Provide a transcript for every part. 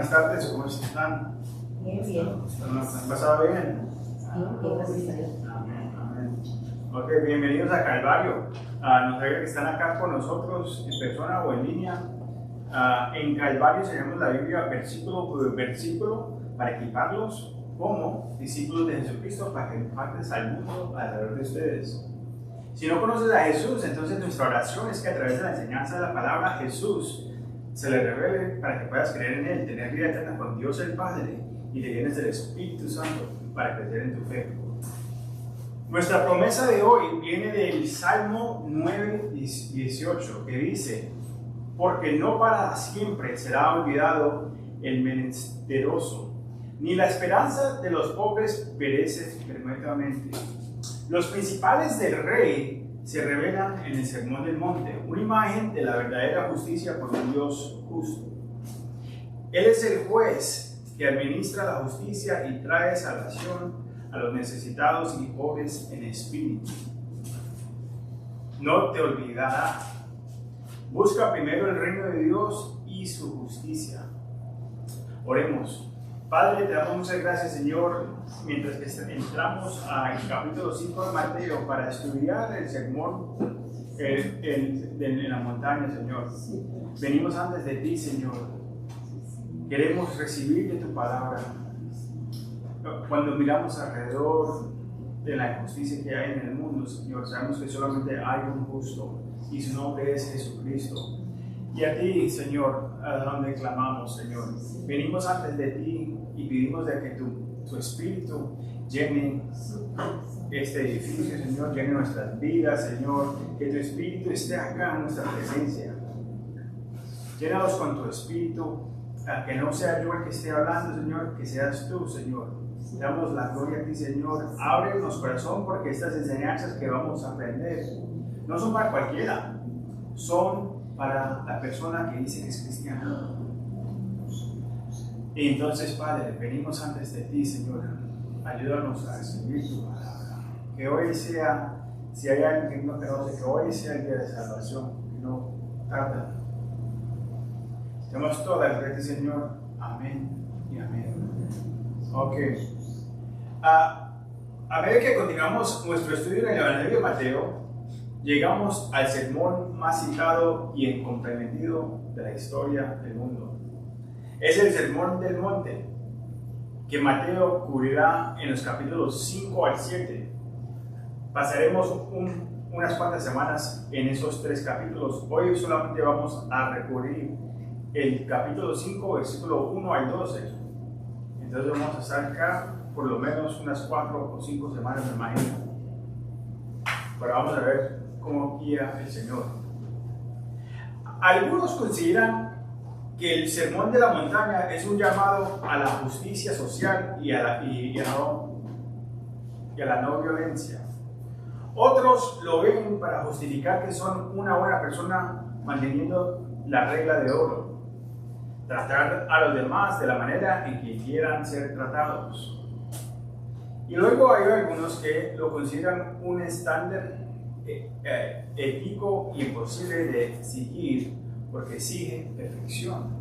Buenas tardes, ¿cómo están? Bien, bien. ¿Han pasado bien? Bien, gracias a Dios. Amén, amén. Ok, bienvenidos a Calvario. Nos alegra que están acá con nosotros en persona o en línea. En Calvario enseñamos la Biblia versículo por versículo para equiparlos como discípulos de Jesucristo para que impartes al mundo alrededor de ustedes. Si no conoces a Jesús, entonces nuestra oración es que a través de la enseñanza de la palabra Jesús se le revele para que puedas creer en Él, tener vida eterna con Dios el Padre y te llenes del Espíritu Santo para crecer en tu fe. Nuestra promesa de hoy viene del Salmo 9:18 que dice: porque no para siempre será olvidado el menesteroso, ni la esperanza de los pobres perece perpetuamente. Los principales del rey se revelan en el Sermón del Monte, una imagen de la verdadera justicia por un Dios justo. Él es el juez que administra la justicia y trae salvación a los necesitados y pobres en espíritu. No te olvidará. Busca primero el reino de Dios y su justicia. Oremos. Padre, te damos muchas gracias, Señor, mientras que entramos al capítulo 5 de Mateo para estudiar el sermón en la montaña, Señor. Venimos antes de ti, Señor. Queremos recibir de tu palabra. Cuando miramos alrededor de la injusticia que hay en el mundo, Señor, sabemos que solamente hay un justo y su nombre es Jesucristo. Y a ti, Señor, a donde clamamos, Señor. Venimos antes de ti y pedimos de que tu Espíritu llene este edificio, Señor, llene nuestras vidas, Señor. Que tu Espíritu esté acá en nuestra presencia. Llénanos con tu Espíritu, que no sea yo el que esté hablando, Señor, que seas tú, Señor. Damos la gloria a ti, Señor. Ábrenos corazón, porque estas enseñanzas que vamos a aprender no son para cualquiera, son para la persona que dice que es cristiana. Y entonces, Padre, venimos antes de ti, Señor. Ayúdanos a recibir tu palabra. Que hoy sea, si hay alguien que no conoce, que hoy sea el día de salvación, que no tarda. Tenemos toda la gloria, Señor. Amén y amén. Ok. A ver que continuamos nuestro estudio en el Evangelio de Mateo, llegamos al sermón más citado y incomprendido de la historia del mundo. Es el Sermón del Monte, que Mateo cubrirá en los capítulos 5 al 7. Pasaremos unas cuantas semanas en esos 3 capítulos. Hoy solamente vamos a recurrir el capítulo 5, versículo 1 al 12. Entonces vamos a estar acá por lo menos unas 4 o 5 semanas, me imagino. Pero vamos a ver cómo guía el Señor. Algunos consideran que el Sermón de la Montaña es un llamado a la justicia social y a la no violencia. Otros lo ven para justificar que son una buena persona manteniendo la regla de oro, tratar a los demás de la manera en que quieran ser tratados. Y luego hay algunos que lo consideran un estándar ético y imposible de seguir porque exige perfección.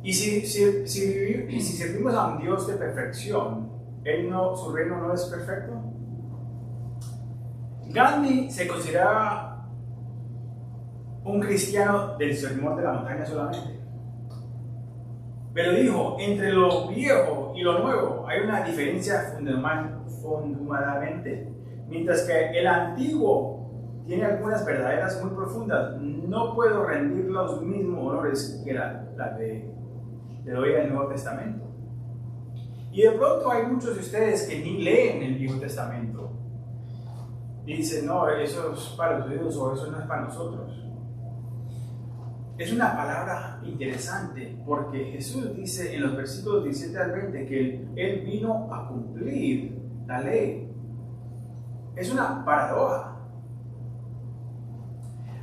Y si servimos a un Dios de perfección, su reino no es perfecto. Gandhi se consideraba un cristiano del Sermón de la Montaña solamente. Pero dijo, entre lo viejo y lo nuevo hay una diferencia fundamentalmente. Mientras que el antiguo tiene algunas verdaderas muy profundas, no puedo rendir los mismos honores que la de hoy en el Nuevo Testamento. Y de pronto hay muchos de ustedes que ni leen el Viejo Testamento. Y dicen, no, eso es para los judíos o eso no es para nosotros. Es una palabra interesante porque Jesús dice en los versículos 17 al 20 que Él vino a cumplir la ley. Es una paradoja.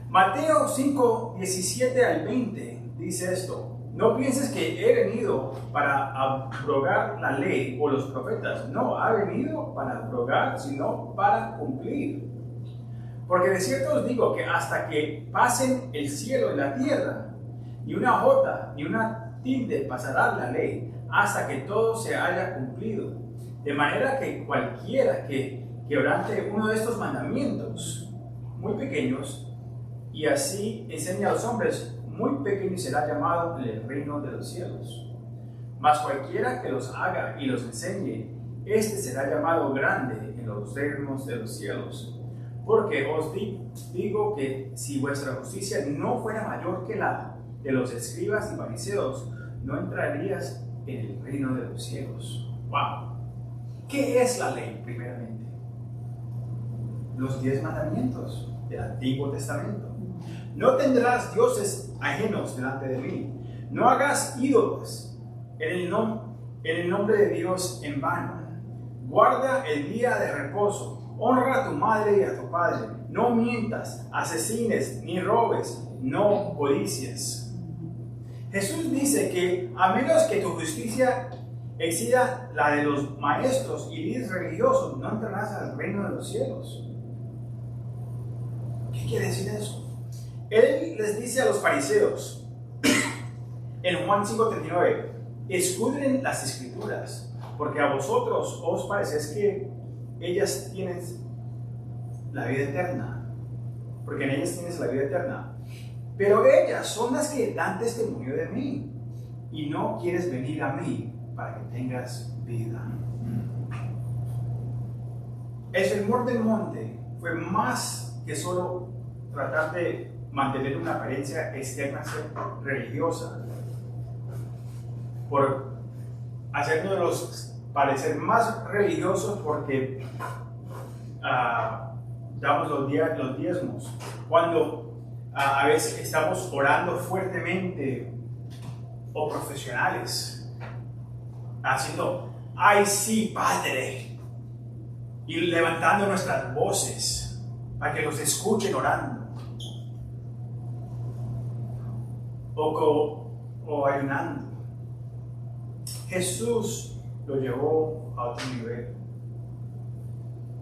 Mateo 5, 17 al 20 dice esto: no pienses que he venido para abrogar la ley o los profetas. No, ha venido para abrogar, sino para cumplir. Porque de cierto os digo que hasta que pasen el cielo y la tierra, ni una jota, ni una tilde pasará la ley hasta que todo se haya cumplido. De manera que cualquiera que quebrante uno de estos mandamientos muy pequeños y así enseña a los hombres, muy pequeño será llamado en el reino de los cielos. Mas cualquiera que los haga y los enseñe, este será llamado grande en los reinos de los cielos. Porque os digo que si vuestra justicia no fuera mayor que la de los escribas y fariseos, no entrarías en el reino de los cielos. ¡Wow! ¿Qué es la ley, primeramente? Los 10 mandamientos del Antiguo Testamento. No tendrás dioses ajenos delante de mí. No hagas ídolos en el nombre de Dios en vano. Guarda el día de reposo. Honra a tu madre y a tu padre. No mientas, asesines, ni robes, no codicies. Jesús dice que a menos que tu justicia exceda la de los maestros y líderes religiosos, no entrarás al reino de los cielos. ¿Qué quiere decir eso? Él les dice a los fariseos en Juan 5:39, escudren las escrituras, porque a vosotros os parece que ellas tienen la vida eterna, porque en ellas tienes la vida eterna. Pero ellas son las que dan testimonio de mí, y no quieres venir a mí para que tengas vida. El sermón del monte fue más que solo tratar de mantener una apariencia externa religiosa, por hacernos parecer más religiosos porque damos los diezmos, cuando a veces estamos orando fuertemente, o profesionales haciendo ay sí Padre y levantando nuestras voces para que los escuchen orando, o ayunando. Jesús lo llevó a otro nivel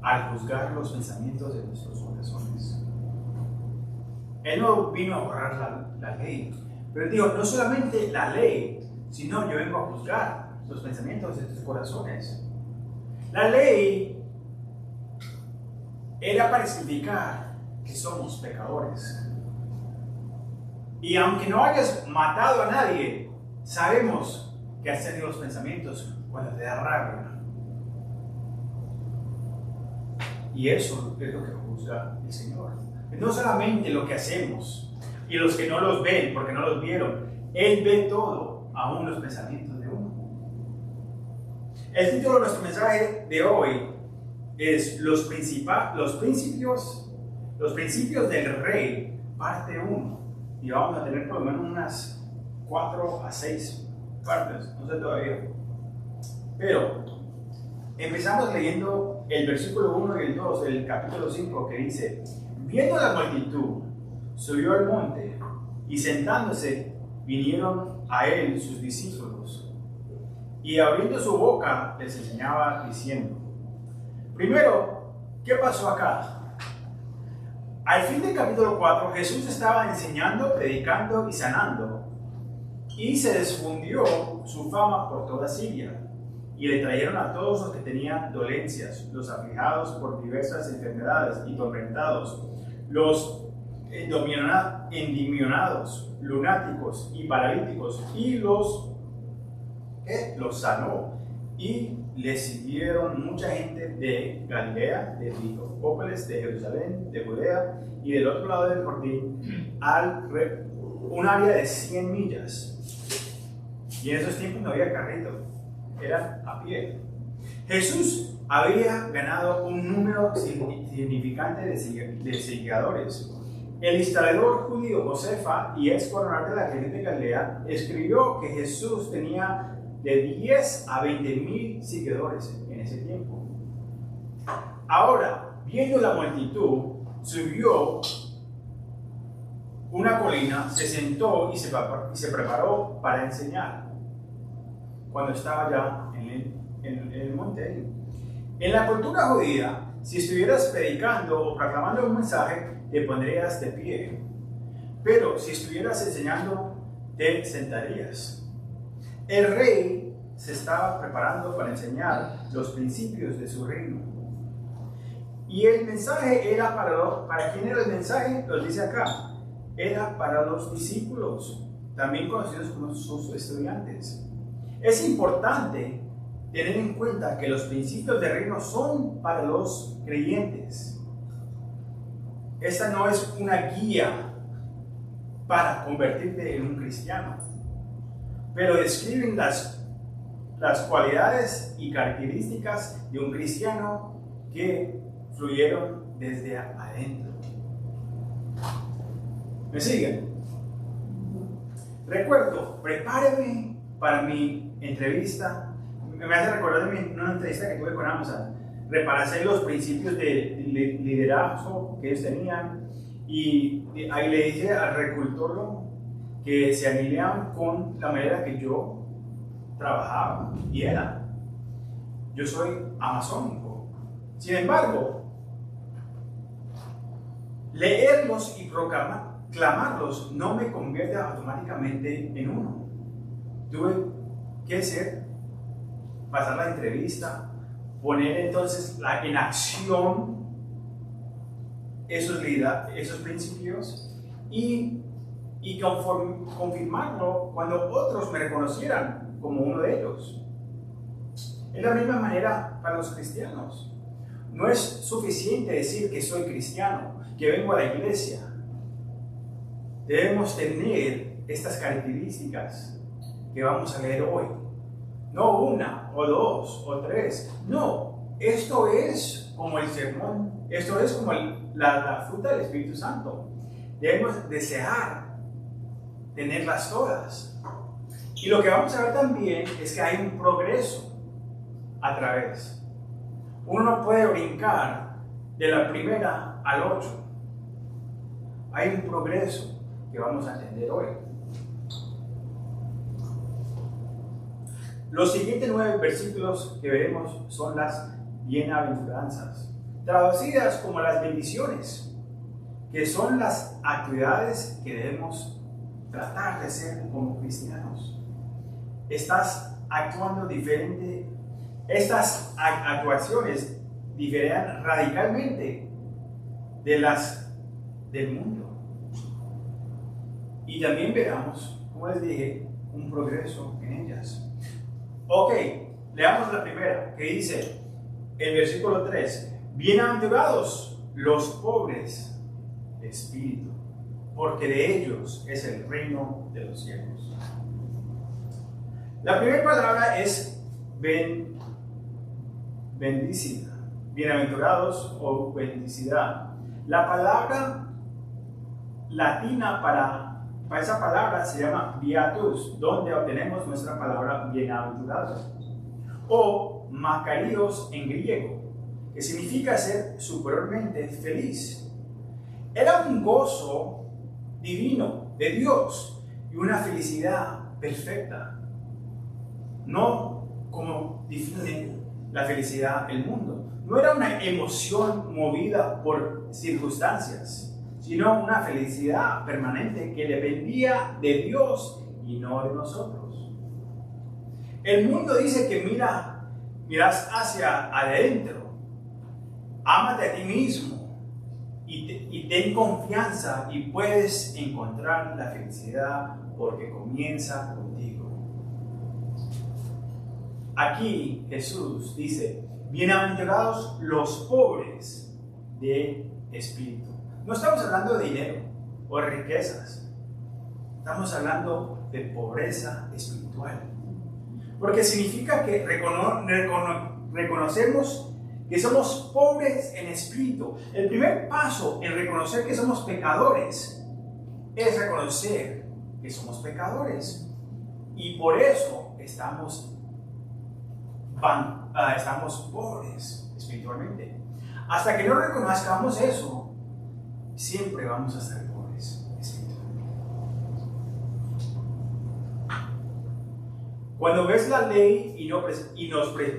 al juzgar los pensamientos de nuestros corazones. Él no vino a borrar la ley, pero él dijo, no solamente la ley, sino yo vengo a juzgar los pensamientos de tus corazones. La ley era para significar que somos pecadores. Y aunque no hayas matado a nadie, sabemos que has tenido los pensamientos cuando te da rabia. Y eso es lo que juzga el Señor. No solamente lo que hacemos y los que no los ven porque no los vieron. Él ve todo, aún los pensamientos de uno. El título de nuestro mensaje de hoy es los principios del Rey, parte 1. Y vamos a tener por lo menos unas 4 a 6 partes, no sé todavía. Pero empezamos leyendo el versículo 1 y el 2 del capítulo 5, que dice: viendo la multitud, subió al monte, y sentándose, vinieron a él sus discípulos. Y abriendo su boca, les enseñaba diciendo. Primero, ¿qué pasó acá? Al fin del capítulo 4, Jesús estaba enseñando, predicando y sanando, y se difundió su fama por toda Siria. Y le trajeron a todos los que tenían dolencias, los afligidos por diversas enfermedades y tormentados, los endemoniados, lunáticos y paralíticos, y los sanó. Y le siguieron mucha gente de Galilea, de Decápolis, de Jerusalén, de Judea y del otro lado del Jordán, un área de 100 millas. Y en esos tiempos no había carrito, eran a pie. Jesús había ganado un número significante de seguidores. El historiador judío Josefa, y ex coronel de la región de Galilea, escribió que Jesús tenía de 10 a 20,000 seguidores en ese tiempo. Ahora, viendo la multitud, subió una colina, se sentó y se preparó para enseñar. Cuando estaba ya en el monte. En la cultura judía, si estuvieras predicando o proclamando un mensaje, te pondrías de pie. Pero si estuvieras enseñando, te sentarías. El rey se estaba preparando para enseñar los principios de su reino. Y el mensaje era ¿para quién era el mensaje? Lo dice acá. Era para los discípulos, también conocidos como sus estudiantes. Es importante tener en cuenta que los principios del reino son para los creyentes. Esta no es una guía para convertirte en un cristiano, pero describen las cualidades y características de un cristiano que fluyeron desde adentro. ¿Me siguen? Recuerdo, prepáreme para mi entrevista. Me hace recordar una entrevista que tuve con Amazon. Repasé los principios de liderazgo que ellos tenían y ahí le dije al reclutor que se alineaban con la manera que yo trabajaba y era. Yo soy amazónico. Sin embargo, leerlos y proclamarlos no me convierte automáticamente en uno. Tuve que pasar la entrevista, poner entonces en acción esos principios y confirmarlo cuando otros me reconocieran como uno de ellos. Es la misma manera para los cristianos. No es suficiente decir que soy cristiano, que vengo a la iglesia. Debemos tener estas características que vamos a leer hoy. No una, o dos, o tres. No, esto es como el sermón, esto es como la fruta del Espíritu Santo. Debemos desear tenerlas todas. Y lo que vamos a ver también es que hay un progreso a través. Uno no puede brincar de la primera al 8. Hay un progreso que vamos a entender hoy. Los siguientes 9 versículos que veremos son las bienaventuranzas, traducidas como las bendiciones, que son las actividades que debemos tratar de hacer como cristianos. Estás actuando diferente. Estas actuaciones diferirán radicalmente de las del mundo. Y también veremos, como les dije, un progreso en ellas. Ok, leamos la primera, que dice, el versículo 3, bienaventurados los pobres de espíritu, porque de ellos es el reino de los cielos. La primera palabra es bendicida, bienaventurados o bendicidad. La palabra latina para esa palabra se llama beatus, donde obtenemos nuestra palabra bienaventurados, o makarios en griego, que significa ser superiormente feliz. Era un gozo divino de Dios y una felicidad perfecta, no como define la felicidad del mundo. No era una emoción movida por circunstancias, sino una felicidad permanente que dependía de Dios y no de nosotros. El mundo dice que miras hacia adentro, ámate a ti mismo y ten confianza y puedes encontrar la felicidad porque comienza contigo. Aquí Jesús dice, bienaventurados los pobres de espíritu. No estamos hablando de dinero o de riquezas. Estamos hablando de pobreza espiritual. Porque significa que reconocemos que somos pobres en espíritu. El primer paso en reconocer que somos pecadores es reconocer que somos pecadores. Y por eso estamos pobres espiritualmente. Hasta que no reconozcamos eso, siempre vamos a ser pobres espiritualmente. Cuando ves la ley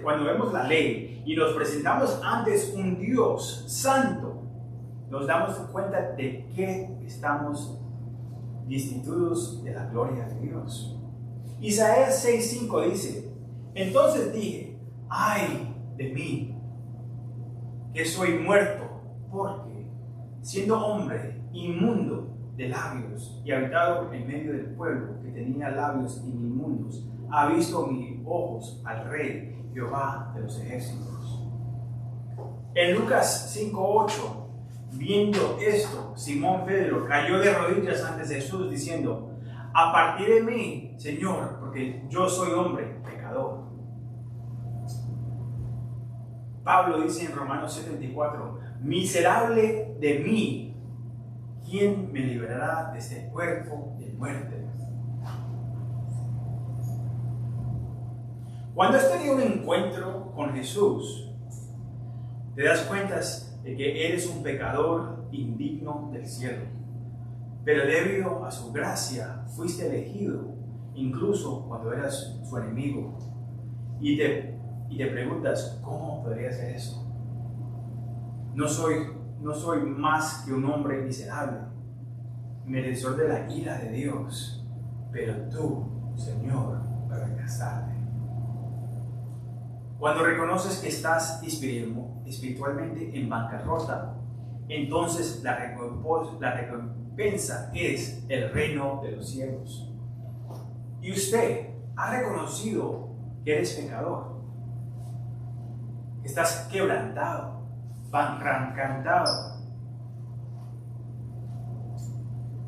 cuando vemos la ley y nos presentamos ante un Dios santo, nos damos cuenta de que estamos destituidos de la gloria de Dios. Isaías 6:5 dice: entonces dije, ay de mí, que soy muerto, porque siendo hombre inmundo de labios y habitado en medio del pueblo que tenía labios inmundos, ha visto mis ojos al Rey Jehová de los ejércitos. En Lucas 5:8, viendo esto, Simón Pedro cayó de rodillas ante Jesús diciendo: apartad de mí, Señor, porque yo soy hombre pecador. Pablo dice en Romanos 74: miserable de mí, ¿quién me librará de este cuerpo de muerte? Cuando has tenido un encuentro con Jesús, te das cuenta de que eres un pecador indigno del cielo. Pero debido a su gracia fuiste elegido, incluso cuando eras su enemigo. Y te preguntas, ¿cómo podría ser eso? No soy más que un hombre miserable, merecedor de la ira de Dios, pero tú, Señor, me rescataste. Cuando reconoces que estás espiritualmente en bancarrota, entonces la recompensa es el reino de los cielos. Y usted ha reconocido que eres pecador, que estás quebrantado, bancarrotado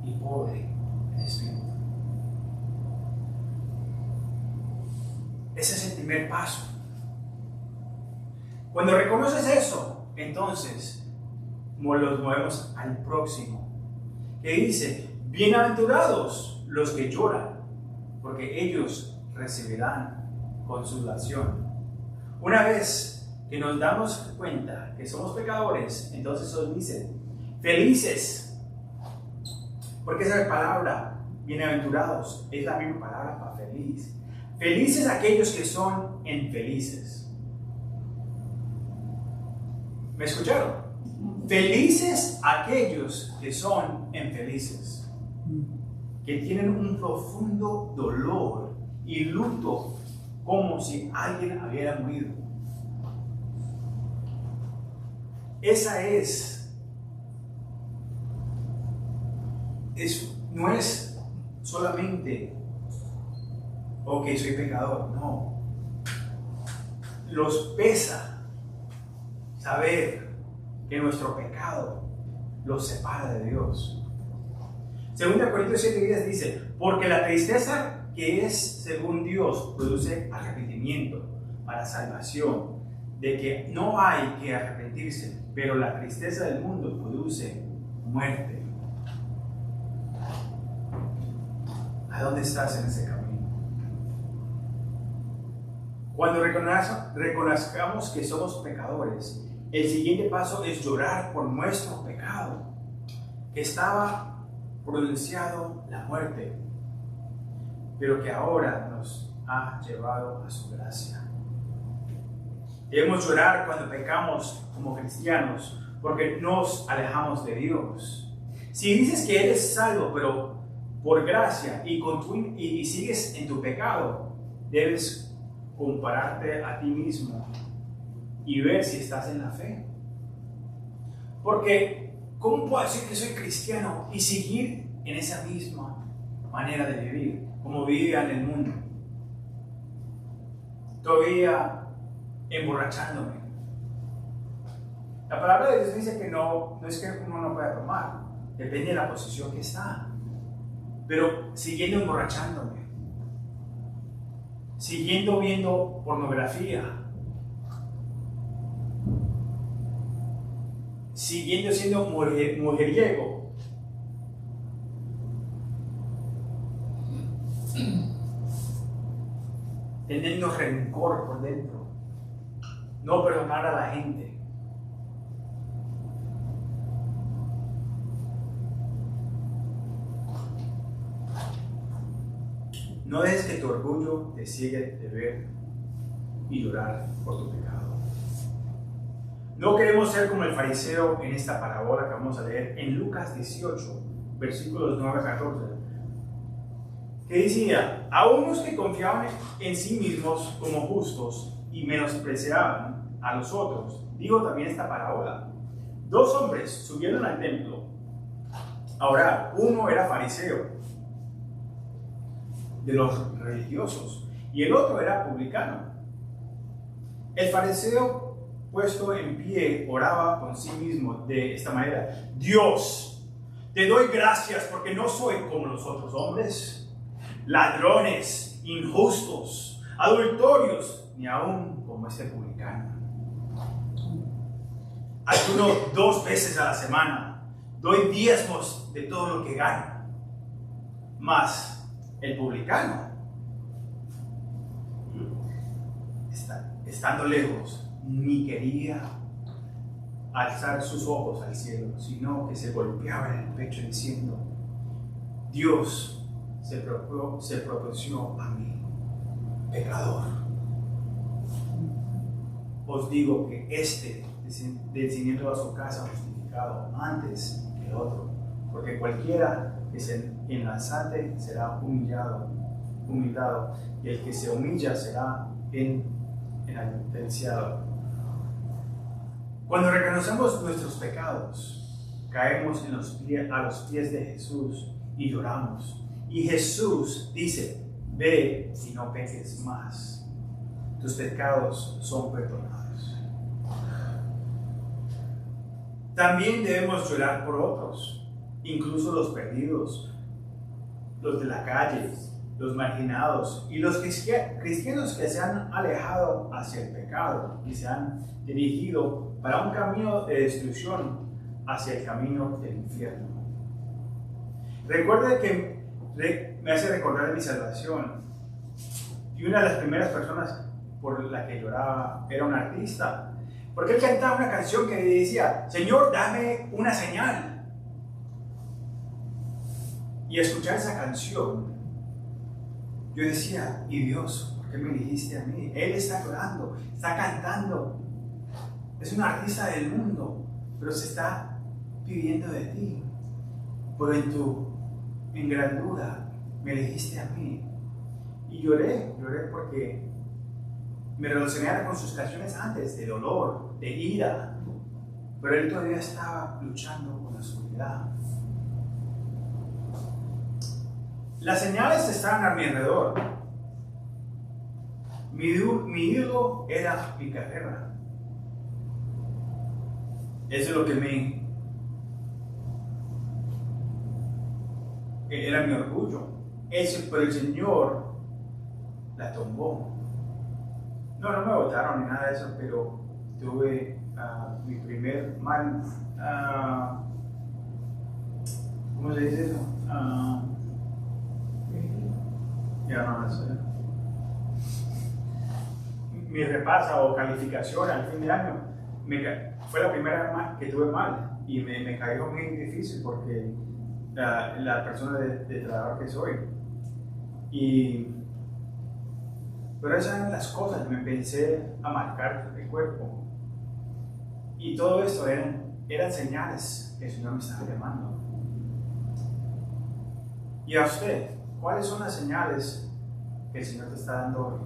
y pobre en espíritu. Ese es el primer paso. Cuando reconoces eso, entonces los movemos al próximo, que dice: bienaventurados los que lloran, porque ellos recibirán consolación. Una vez que nos damos cuenta que somos pecadores, entonces nos dice: felices, porque esa palabra bienaventurados es la misma palabra para feliz. Felices aquellos que son infelices. ¿Me escucharon? Felices aquellos que son infelices, que tienen un profundo dolor y luto, como si alguien hubiera muerto. Esa no es solamente, ok, soy pecador, no. Los pesa saber que nuestro pecado los separa de Dios. 2 Corintios 7:10 dice: porque la tristeza que es según Dios produce arrepentimiento para salvación, de que no hay que arrepentirse, pero la tristeza del mundo produce muerte. ¿A dónde estás en ese camino? Cuando reconozcamos que somos pecadores, el siguiente paso es llorar por nuestro pecado, que estaba pronunciado la muerte, pero que ahora nos ha llevado a su gracia. Debemos llorar cuando pecamos como cristianos, porque nos alejamos de Dios. Si dices que eres salvo, pero por gracia, y sigues en tu pecado, debes compararte a ti mismo y ver si estás en la fe. Porque, ¿cómo puedo decir que soy cristiano y seguir en esa misma manera de vivir, como vivía en el mundo? Todavía emborrachándome. La palabra de Dios dice que no es que uno no pueda tomar, depende de la posición que está. Pero siguiendo emborrachándome, siguiendo viendo pornografía, siguiendo siendo mujeriego, teniendo rencor por dentro, no perdonar a la gente. No dejes que tu orgullo te ciegue de ver y llorar por tu pecado. No queremos ser como el fariseo en esta parábola que vamos a leer en Lucas 18, versículos 9 a 14. que decía, a unos que confiaban en sí mismos como justos y menospreciaban a los otros, digo también esta parábola. Dos hombres subieron al templo a orar. Uno era fariseo, de los religiosos, y el otro era publicano. El fariseo, puesto en pie, oraba con sí mismo de esta manera: Dios, te doy gracias porque no soy como los otros hombres, ladrones, injustos, adulterios, ni aún como este publicano. Ayuno 2 veces a la semana, doy diezmos de todo lo que gano. Mas el publicano, estando lejos, ni quería alzar sus ojos al cielo, sino que se golpeaba en el pecho diciendo: Dios se propició a mí, pecador. Os digo que este, descendiendo a su casa, justificado antes que el otro, porque cualquiera que se ensalce será humillado, y el que se humilla será enaltecido. Cuando reconocemos nuestros pecados, caemos a los pies de Jesús y lloramos. Y Jesús dice: ve y no peques más, tus pecados son perdonados. También debemos llorar por otros, incluso los perdidos, los de la calle, los marginados y los cristianos que se han alejado hacia el pecado y se han dirigido para un camino de destrucción hacia el camino del infierno. Recuerde que me hace recordar de mi salvación, y una de las primeras personas por la que lloraba era un artista, porque él cantaba una canción que decía: Señor, dame una señal. Y escuchar esa canción, yo decía: y Dios, ¿por qué me dijiste a mí? Él está llorando, está cantando, es un artista del mundo, pero se está pidiendo de ti. Pero en grandura me dijiste a mí. Y lloré porque me relacionara con sus canciones antes, de dolor, de ira, pero él todavía estaba luchando con la oscuridad. Las señales estaban a mi alrededor. Mi ídolo era mi carrera. Eso es lo que era mi orgullo. Pero el Señor la tumbó. No me votaron ni nada de eso, pero tuve mi primer mal, ¿cómo se dice eso? Ya no sé. Mi repasa o calificación al fin de año fue la primera que tuve mal, y me cayó muy difícil porque la persona de trabajo que soy. Pero esas eran las cosas, me empecé a marcar el cuerpo. Y todo esto eran señales que el Señor me estaba llamando. Y a usted, ¿cuáles son las señales que el Señor te está dando hoy?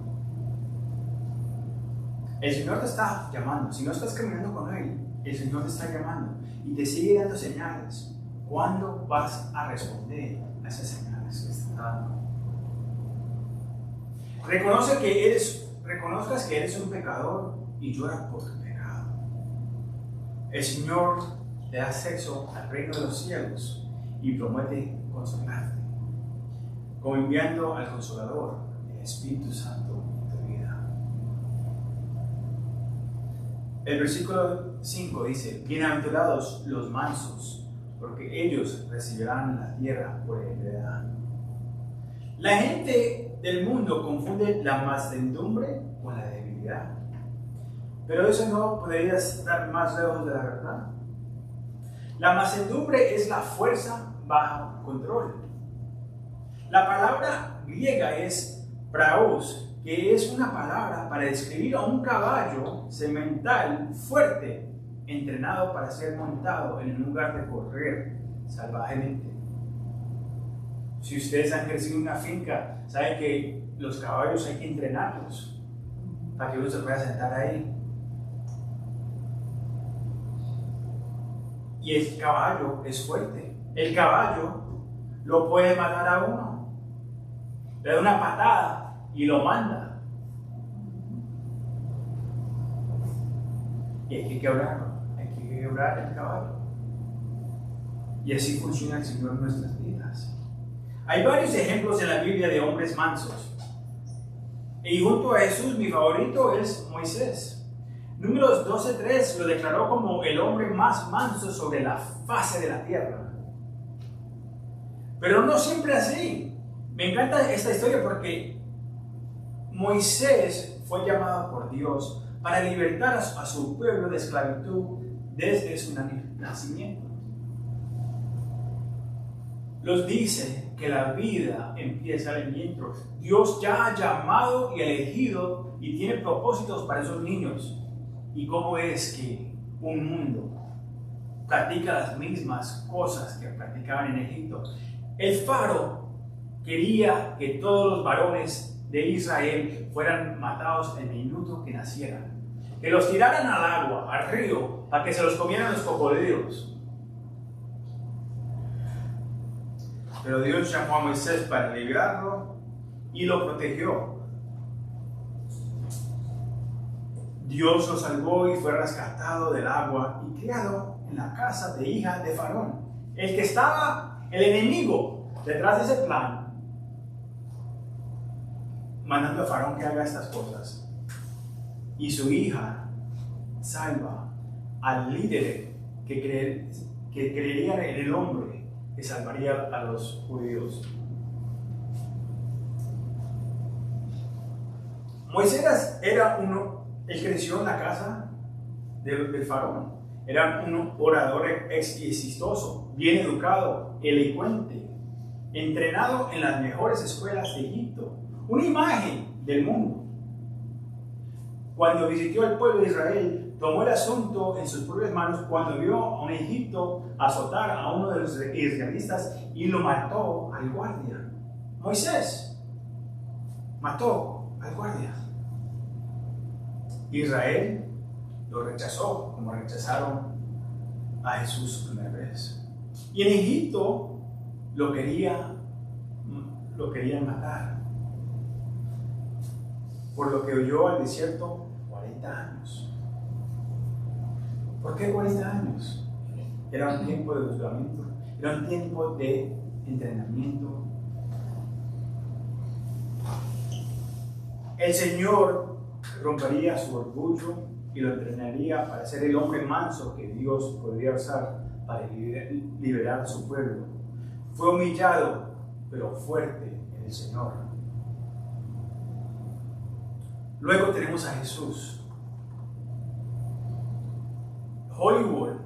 El Señor te está llamando. Si no estás caminando con Él, el Señor te está llamando y te sigue dando señales. ¿Cuándo vas a responder a esas señales que te está dando? Reconozcas que eres un pecador y llora por tu pecado. El Señor te da acceso al reino de los cielos y promete consolarte, como enviando al Consolador, el Espíritu Santo, en tu vida. El versículo 5 dice: bienaventurados los mansos, porque ellos recibirán la tierra por heredad. La gente del mundo confunde la mansedumbre con la debilidad, pero eso no podría estar más lejos de la verdad. La mansedumbre es la fuerza bajo control. La palabra griega es praus, que es una palabra para describir a un caballo semental fuerte, entrenado para ser montado en lugar de correr salvajemente. Si ustedes han crecido en una finca, saben que los caballos hay que entrenarlos para que uno se pueda sentar ahí. Y el caballo es fuerte. El caballo lo puede matar a uno. Le da una patada y lo manda. Y hay que quebrarlo. Hay que quebrar el caballo. Y así funciona el Señor en nuestras vidas. Hay varios ejemplos en la Biblia de hombres mansos. Y junto a Jesús, mi favorito es Moisés. Números 12:3 lo declaró como el hombre más manso sobre la faz de la tierra. Pero no siempre así. Me encanta esta historia porque Moisés fue llamado por Dios para libertar a su pueblo de esclavitud desde su nacimiento. Los dice que la vida empieza en el vientre. Dios ya ha llamado y elegido y tiene propósitos para esos niños. ¿Y cómo es que un mundo practica las mismas cosas que practicaban en Egipto? El faro quería que todos los varones de Israel fueran matados el minuto que nacieran. Que los tiraran al agua, al río, para que se los comieran los cocodrilos. Pero Dios llamó a Moisés para librarlo y lo protegió. Dios lo salvó y fue rescatado del agua y criado en la casa de hija de Faraón. El que estaba, el enemigo, detrás de ese plan, mandando a Faraón que haga estas cosas. Y su hija salva al líder que creería en el hombre que salvaría a los judíos. Moisés era él creció en la casa del faraón. Era un orador exitoso, bien educado, elocuente, entrenado en las mejores escuelas de Egipto. Una imagen del mundo. Cuando visitó al pueblo de Israel, tomó el asunto en sus propias manos cuando vio a un Egipto azotar a uno de los israelitas y lo mató al guardia. Moisés mató al guardia. Israel lo rechazó como rechazaron a Jesús una vez. Y en Egipto lo querían matar. Por lo que huyó al desierto 40 años. ¿Por qué 40 años? Era un tiempo de juzgamiento, era un tiempo de entrenamiento. El Señor rompería su orgullo y lo entrenaría para ser el hombre manso que Dios podría usar para liberar a su pueblo. Fue humillado, pero fuerte en el Señor. Luego tenemos a Jesús. Hollywood,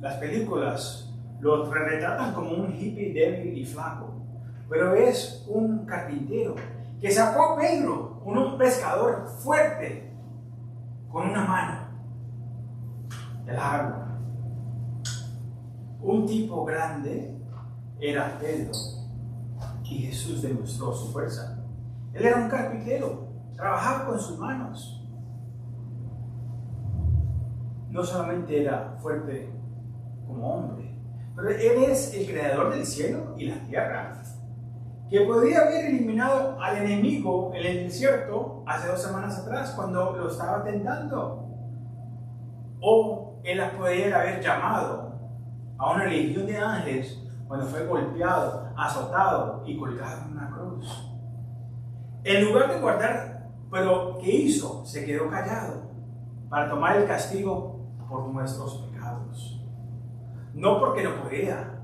las películas, lo retratan como un hippie débil y flaco, pero es un carpintero que sacó a Pedro, un pescador fuerte, con una mano del agua. Un tipo grande era Pedro y Jesús demostró su fuerza. Él era un carpintero, trabajaba con sus manos. No solamente era fuerte como hombre, pero Él es el creador del cielo y la tierra, que podría haber eliminado al enemigo en el desierto hace 2 semanas atrás cuando lo estaba tentando. O Él podría haber llamado a una legión de ángeles cuando fue golpeado, azotado y colgado en una cruz. En lugar de guardar, pero ¿qué hizo? Se quedó callado para tomar el castigo por nuestros pecados. No porque no podía,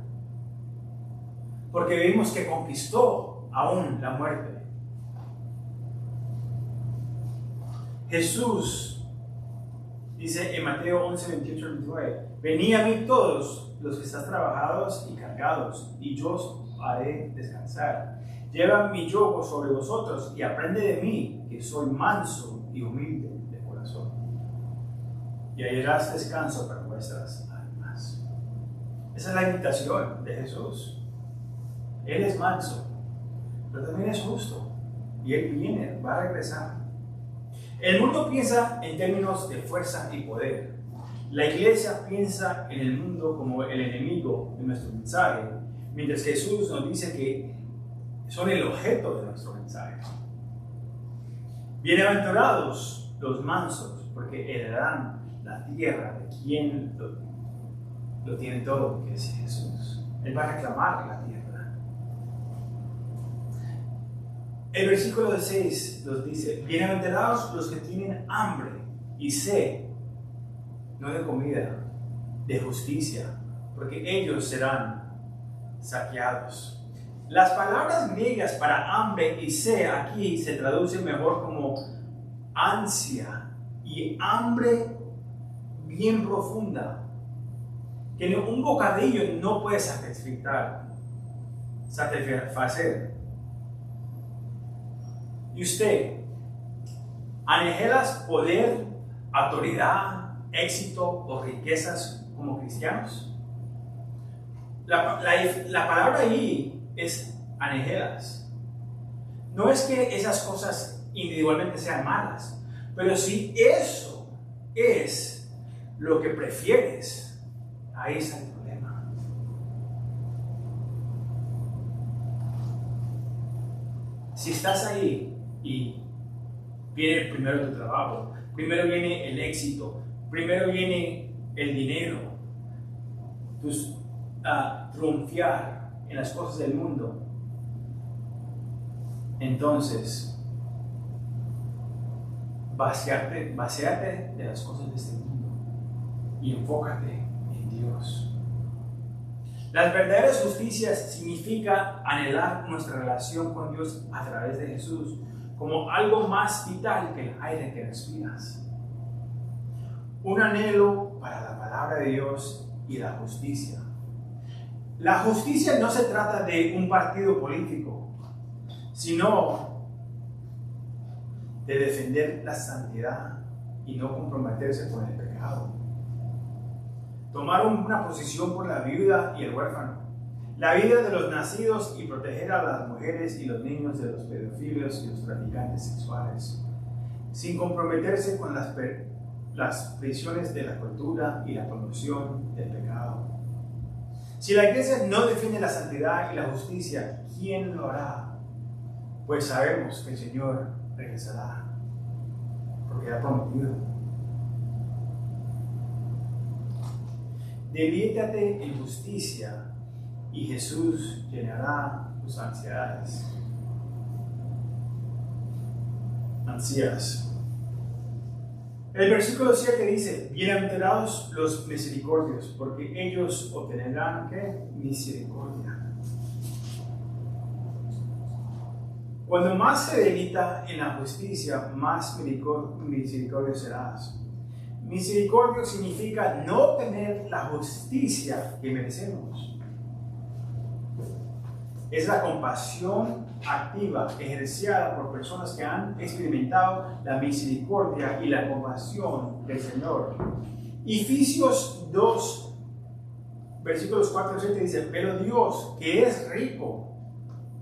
porque vimos que conquistó aún la muerte. Jesús dice en Mateo 11:28-29, venid a mí todos los que están trabajados y cargados, y yo os haré descansar. Lleva mi yugo sobre vosotros y aprende de mí, que soy manso y humilde de corazón, y hallarás descanso para vuestras almas. Esa es la invitación de Jesús. Él es manso pero también es justo. Y Él viene, va a regresar. El mundo piensa en términos de fuerza y poder. La iglesia piensa en el mundo como el enemigo de nuestro mensaje, mientras Jesús nos dice que son el objeto de nuestro mensaje. Bienaventurados los mansos, porque heredarán la tierra de quien lo tiene todo, que es Jesús. Él va a reclamar la tierra. El versículo 6 nos dice: bienaventurados los que tienen hambre y sed, no de comida, de justicia, porque ellos serán saciados. Las palabras griegas para hambre y sed aquí se traducen mejor como ansia y hambre bien profunda, que un bocadillo no puede satisfacer. ¿Y usted anhelas poder, autoridad, éxito o riquezas como cristianos? La palabra ahí es anhelas. No es que esas cosas individualmente sean malas, pero si eso es lo que prefieres, ahí está el problema. Si estás ahí y viene primero tu trabajo, primero viene el éxito, primero viene el dinero, triunfar en las cosas del mundo, entonces vaciarte de las cosas de este mundo y enfócate en Dios. Las verdaderas justicias significa anhelar nuestra relación con Dios a través de Jesús como algo más vital que el aire que respiras. Un anhelo para la palabra de Dios y la justicia. La justicia no se trata de un partido político, sino de defender la santidad y no comprometerse con el pecado. Tomar una posición por la viuda y el huérfano, la vida de los nacidos y proteger a las mujeres y los niños de los pedófilos y los traficantes sexuales, sin comprometerse con las prisiones de la cultura y la promoción del pecado. Si la iglesia no defiende la santidad y la justicia, ¿quién lo hará? Pues sabemos que el Señor regresará, porque ha prometido. Deleítate en justicia y Jesús llenará tus ansiedades. El versículo 7 dice: bienaventurados los misericordios, porque ellos obtendrán ¿qué? Misericordia. Cuando más se deleita en la justicia, más misericordia serás. Misericordia significa no tener la justicia que merecemos. Es la compasión activa ejercida por personas que han experimentado la misericordia y la compasión del Señor. Efesios 2, versículos 4 y 7 dice: pero Dios, que es rico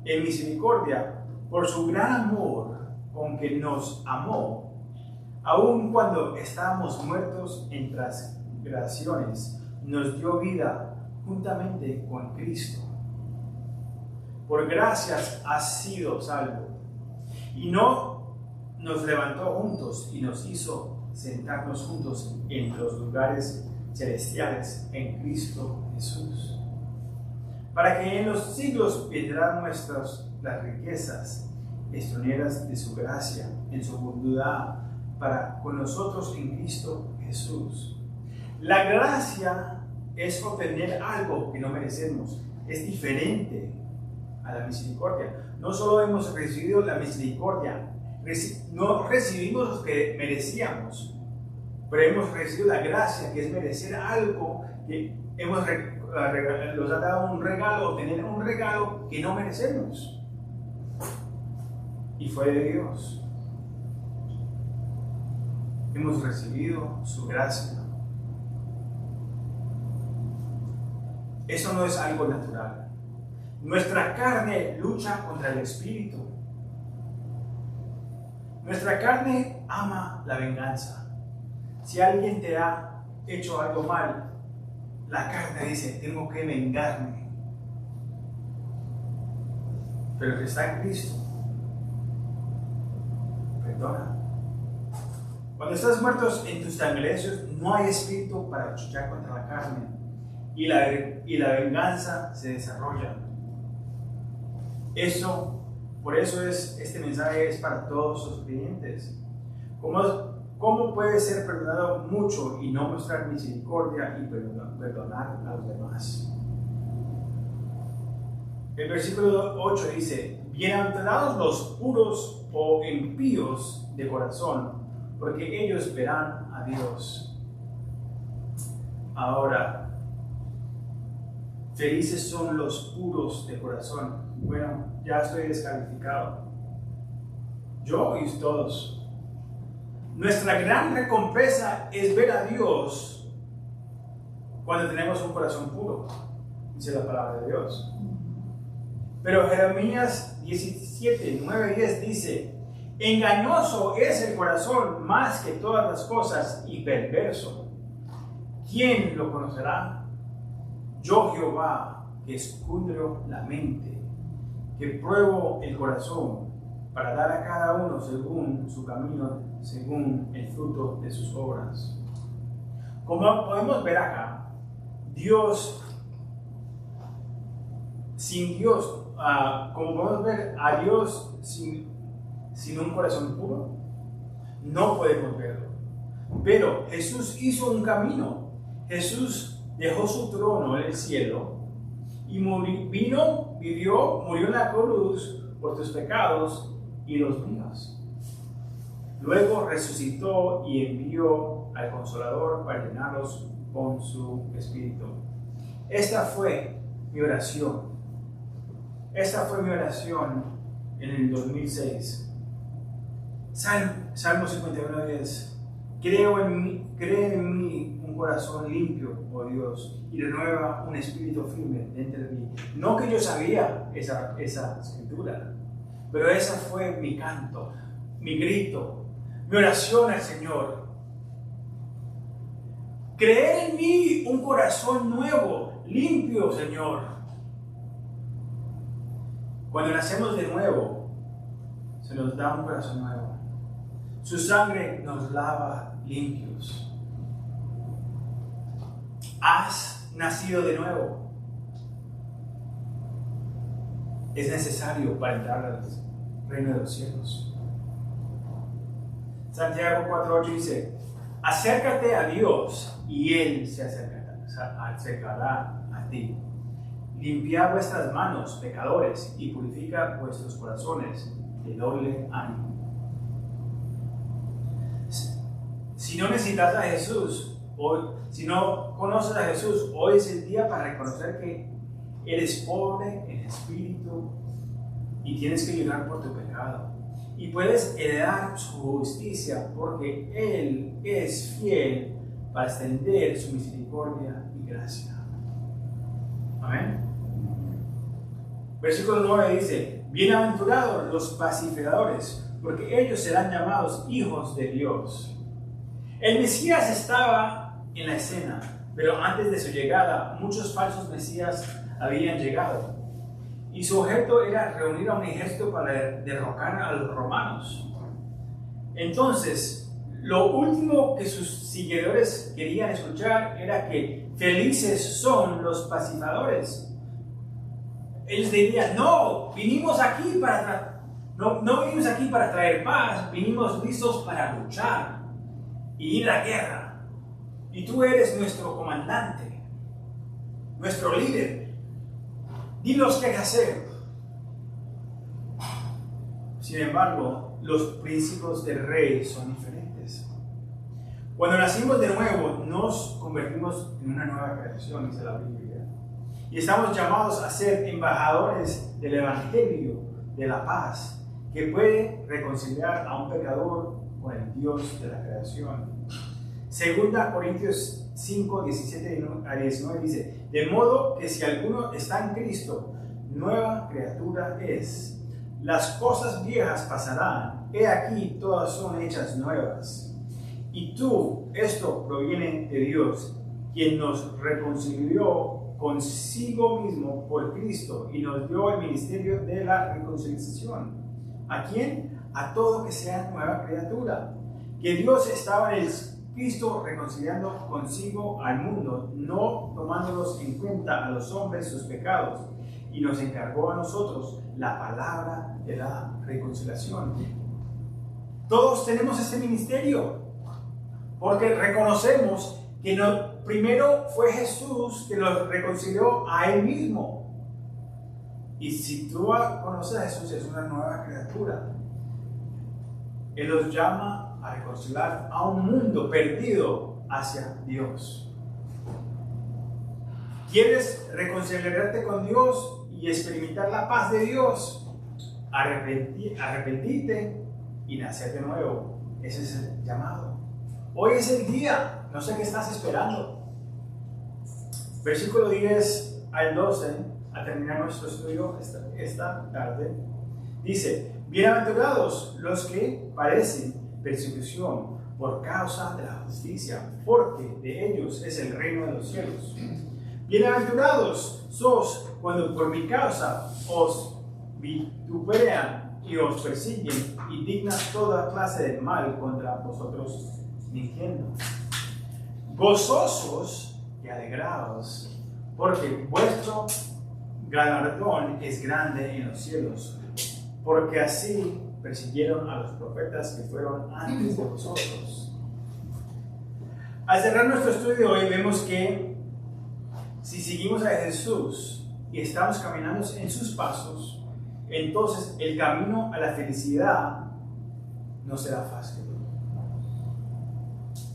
en misericordia, por su gran amor con que nos amó, aun cuando estábamos muertos en transgresiones, nos dio vida juntamente con Cristo. Por gracias has sido salvo. Y no nos levantó juntos y nos hizo sentarnos juntos en los lugares celestiales en Cristo Jesús, para que en los siglos vendrán las riquezas extraordinarias de su gracia, en su bondad para con nosotros en Cristo Jesús. La gracia es obtener algo que no merecemos. Es diferente a la misericordia. No solo hemos recibido la misericordia, no recibimos lo que merecíamos, pero hemos recibido la gracia, que es merecer algo que nos ha dado un regalo, obtener un regalo que no merecemos. Y fue de Dios. Hemos recibido su gracia. Eso no es algo natural. Nuestra carne lucha contra el espíritu. Nuestra carne ama la venganza. Si alguien te ha hecho algo mal, la carne dice, tengo que vengarme. Pero el que está en Cristo, perdona. Cuando estás muertos en tus sanguinarios, no hay espíritu para luchar contra la carne. Y la venganza se desarrolla. Por eso este mensaje es para todos los creyentes. ¿Cómo puede ser perdonado mucho y no mostrar misericordia y perdonar a los demás? El versículo 8 dice, bienaventurados los puros o impíos de corazón, porque ellos verán a Dios. Ahora, felices son los puros de corazón. Bueno, ya estoy descalificado. Yo y todos. Nuestra gran recompensa es ver a Dios cuando tenemos un corazón puro, dice la palabra de Dios. Pero Jeremías 17, 9 y 10 dice, engañoso es el corazón más que todas las cosas y perverso. ¿Quién lo conocerá? Yo Jehová, que escudro la mente, que pruebo el corazón, para dar a cada uno según su camino, según el fruto de sus obras. Como podemos ver acá, como podemos ver a Dios sin un corazón puro, no podemos verlo. Pero Jesús hizo un camino. Jesús dejó su trono en el cielo y murió en la cruz por tus pecados y los míos. Luego resucitó y envió al Consolador para llenarlos con su Espíritu. Esta fue mi oración. En el 2006. Salmo 51:10. Cree en mí un corazón limpio, oh Dios, y renueva un espíritu firme dentro de mí. No que yo sabía esa escritura, pero esa fue mi canto, mi grito, mi oración al Señor. Creer en mí un corazón nuevo, limpio, Señor. Cuando nacemos de nuevo, se nos da un corazón nuevo. Su sangre nos lava limpios. Has nacido de nuevo. Es necesario para entrar al reino de los cielos. Santiago 4:8 dice, acércate a Dios y Él se acercará a ti. Limpiad vuestras manos, pecadores, y purifica vuestros corazones de doble ánimo. Si no necesitas a Jesús, si no conoces a Jesús, hoy es el día para reconocer que eres pobre en espíritu y tienes que llorar por tu pecado. Y puedes heredar su justicia porque Él es fiel para extender su misericordia y gracia. Amén. Versículo 9 dice, bienaventurados los pacificadores, porque ellos serán llamados hijos de Dios. El Mesías estaba en la escena, pero antes de su llegada, muchos falsos Mesías habían llegado. Y su objeto era reunir a un ejército para derrocar a los romanos. Entonces, lo último que sus seguidores querían escuchar era que felices son los pacificadores. Ellos dirían, no vinimos aquí para traer paz, vinimos listos para luchar y ir a la guerra. Y tú eres nuestro comandante, nuestro líder. Dinos qué hacer. Sin embargo, los principios del rey son diferentes. Cuando nacimos de nuevo, nos convertimos en una nueva creación, dice la Biblia. Y estamos llamados a ser embajadores del Evangelio de la paz, que puede reconciliar a un pecador con el Dios de la creación. Segunda Corintios 5, 17 a 19 dice, de modo que si alguno está en Cristo, nueva criatura es. Las cosas viejas pasarán, he aquí todas son hechas nuevas. Y tú, esto proviene de Dios, quien nos reconcilió consigo mismo por Cristo y nos dio el ministerio de la reconciliación. ¿A quién? A todo que sea nueva criatura. Que Dios estaba en el Cristo reconciliando consigo al mundo, no tomándolos en cuenta a los hombres sus pecados, y nos encargó a nosotros la palabra de la reconciliación. Todos tenemos este ministerio, porque reconocemos que primero fue Jesús que nos reconcilió a Él mismo. Y si tú conoces a Jesús, es una nueva criatura. Él los llama a reconciliar a un mundo perdido hacia Dios. ¿Quieres reconciliarte con Dios y experimentar la paz de Dios? Arrepentirte y nacer de nuevo. Ese es el llamado. Hoy es el día. No sé qué estás esperando. Versículo 10 al 12, a terminar nuestro estudio esta tarde, dice: bienaventurados los que padecen persecución por causa de la justicia, porque de ellos es el reino de los cielos. Bienaventurados sos cuando por mi causa os vituperan y os persiguen y dignan toda clase de mal contra vosotros mintiendo. Gozosos y alegraos, porque vuestro galardón es grande en los cielos, porque así persiguieron a los profetas que fueron antes de vosotros. Al cerrar nuestro estudio hoy vemos que si seguimos a Jesús y estamos caminando en sus pasos, entonces el camino a la felicidad no será fácil.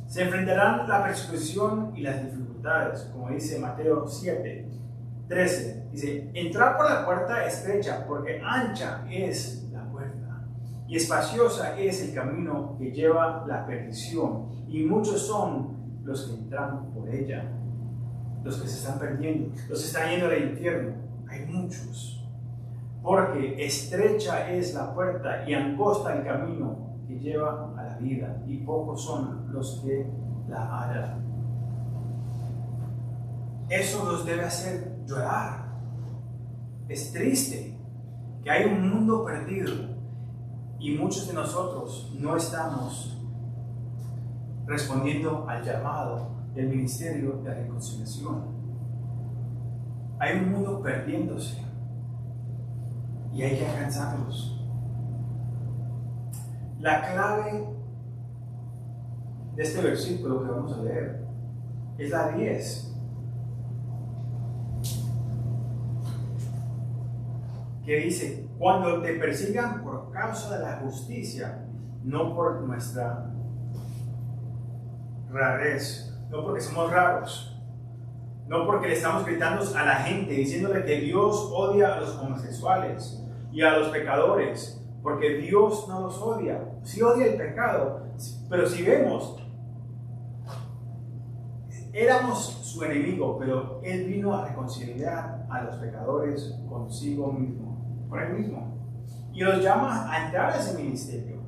Se enfrentarán la persecución y las dificultades, como dice Mateo 7:13. Dice: entrad por la puerta estrecha, porque ancha es y espaciosa es el camino que lleva la perdición, y muchos son los que entran por ella, los que se están perdiendo, los que están yendo al infierno. Hay muchos, porque estrecha es la puerta y angosta el camino que lleva a la vida, y pocos son los que la hallan. Eso nos debe hacer llorar. Es triste que hay un mundo perdido y muchos de nosotros no estamos respondiendo al llamado del ministerio de reconciliación. Hay un mundo perdiéndose y hay que alcanzarlos. La clave de este versículo que vamos a leer es la 10. Que dice: cuando te persigan por causa de la justicia, no por nuestra rarez, no porque somos raros, no porque le estamos gritando a la gente diciéndole que Dios odia a los homosexuales y a los pecadores, porque Dios no los odia. Sí odia el pecado, pero si vemos, éramos su enemigo, pero Él vino a reconciliar a los pecadores consigo mismo, con Él mismo, y los llama a entrar a ese ministerio,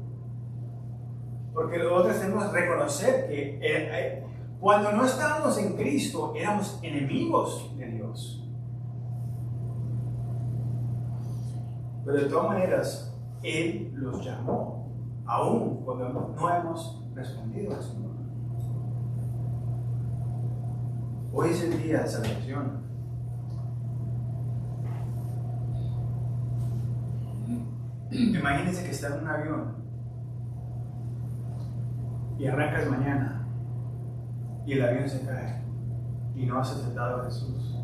porque nosotros tenemos que reconocer que cuando no estábamos en Cristo éramos enemigos de Dios, pero de todas maneras Él los llamó, aún cuando no hemos respondido al Señor. Hoy es el día de salvación. Imagínense que estás en un avión y arrancas mañana y el avión se cae y no has aceptado a Jesús.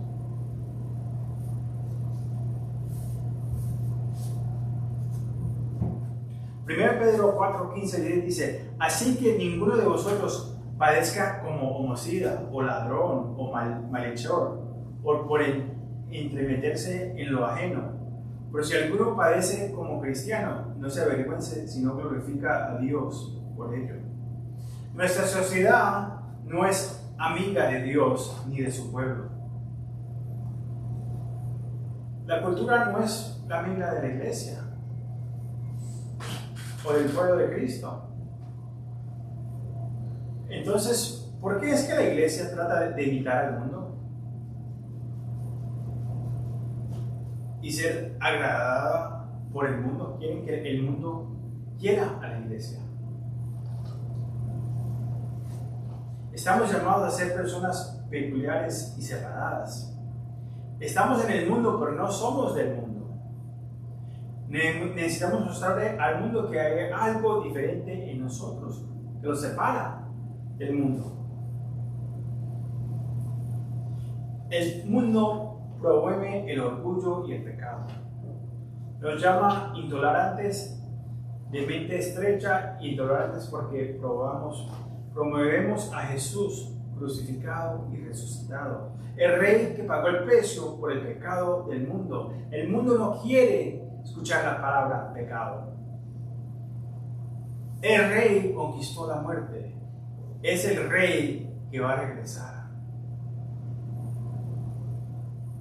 Primero Pedro 4:15 dice: así que ninguno de vosotros padezca como homicida o ladrón o malhechor o por entremeterse en lo ajeno. Pero si alguno padece como cristiano, no se avergüence, sino glorifica a Dios por ello. Nuestra sociedad no es amiga de Dios ni de su pueblo. La cultura no es la misma de la iglesia o del pueblo de Cristo. Entonces, ¿por qué es que la iglesia trata de imitar al mundo y ser agradada por el mundo? Quieren que el mundo quiera a la iglesia. Estamos llamados a ser personas peculiares y separadas. Estamos en el mundo, pero no somos del mundo. Necesitamos mostrarle al mundo que hay algo diferente en nosotros, que los separa del mundo. El mundo promueve el orgullo y el pecado. Nos llama intolerantes, de mente estrecha, intolerantes porque promovemos a Jesús crucificado y resucitado, el Rey que pagó el precio por el pecado del mundo. El mundo no quiere escuchar la palabra pecado. El Rey conquistó la muerte. Es el Rey que va a regresar.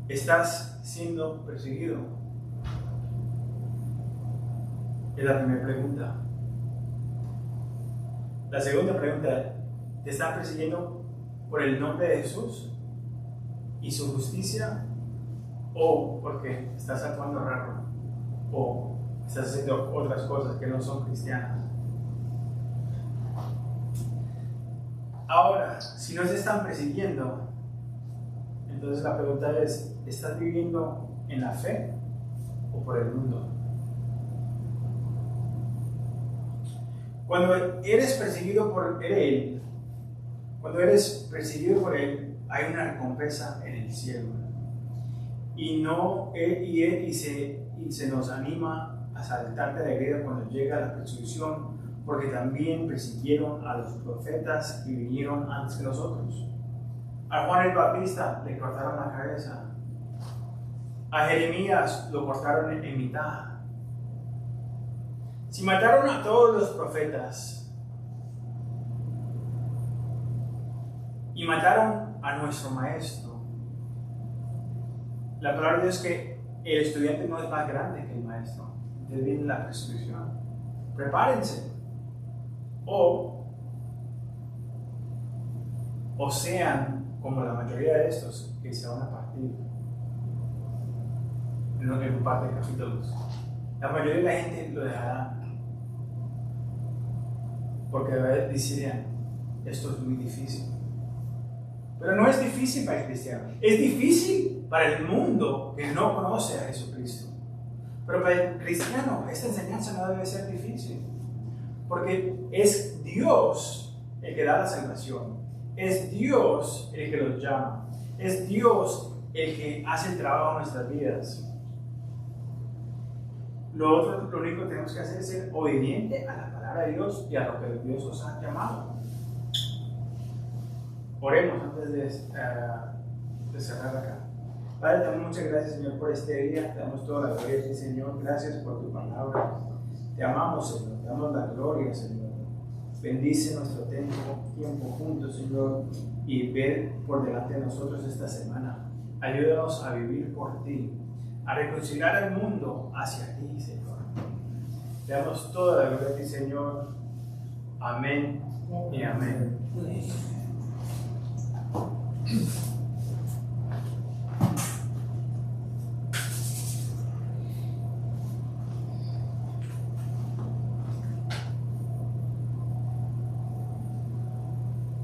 ¿Estás siendo perseguido? Es la primera pregunta. La segunda pregunta, ¿te están persiguiendo por el nombre de Jesús y su justicia? ¿O porque estás actuando raro? ¿O estás haciendo otras cosas que no son cristianas? Ahora, si no se están persiguiendo, entonces la pregunta es, ¿estás viviendo en la fe o por el mundo? Cuando eres perseguido por Él, hay una recompensa en el cielo. Y se nos anima a saltar de alegría cuando llega la persecución, porque también persiguieron a los profetas que vinieron antes que nosotros. A Juan el Bautista le cortaron la cabeza. A Jeremías lo cortaron en mitad. Si mataron a todos los profetas y mataron a nuestro maestro, la palabra de Dios es que el estudiante no es más grande que el maestro. Entonces viene la persecución. Prepárense. O sean como la mayoría de estos que se van a partir en un par de capítulos. La mayoría de la gente lo dejará porque decidirán, esto es muy difícil. Pero no es difícil para el cristiano, es difícil para el mundo que no conoce a Jesucristo. Pero para el cristiano esta enseñanza no debe ser difícil, porque es Dios el que da la salvación, es Dios el que los llama, es Dios el que hace el trabajo en nuestras vidas. Lo único que tenemos que hacer es ser obediente a la palabra de Dios y a lo que Dios nos ha llamado. Oremos antes de cerrar acá. Padre, te damos muchas gracias, Señor, por este día. Te damos toda la gloria a ti, Señor. Gracias por tu palabra. Te amamos, Señor. Te damos la gloria, Señor. Bendice nuestro tiempo juntos, Señor, y ver por delante de nosotros esta semana. Ayúdanos a vivir por ti, a reconciliar al mundo hacia ti, Señor. Te damos toda la gloria a ti, Señor. Amén y amén.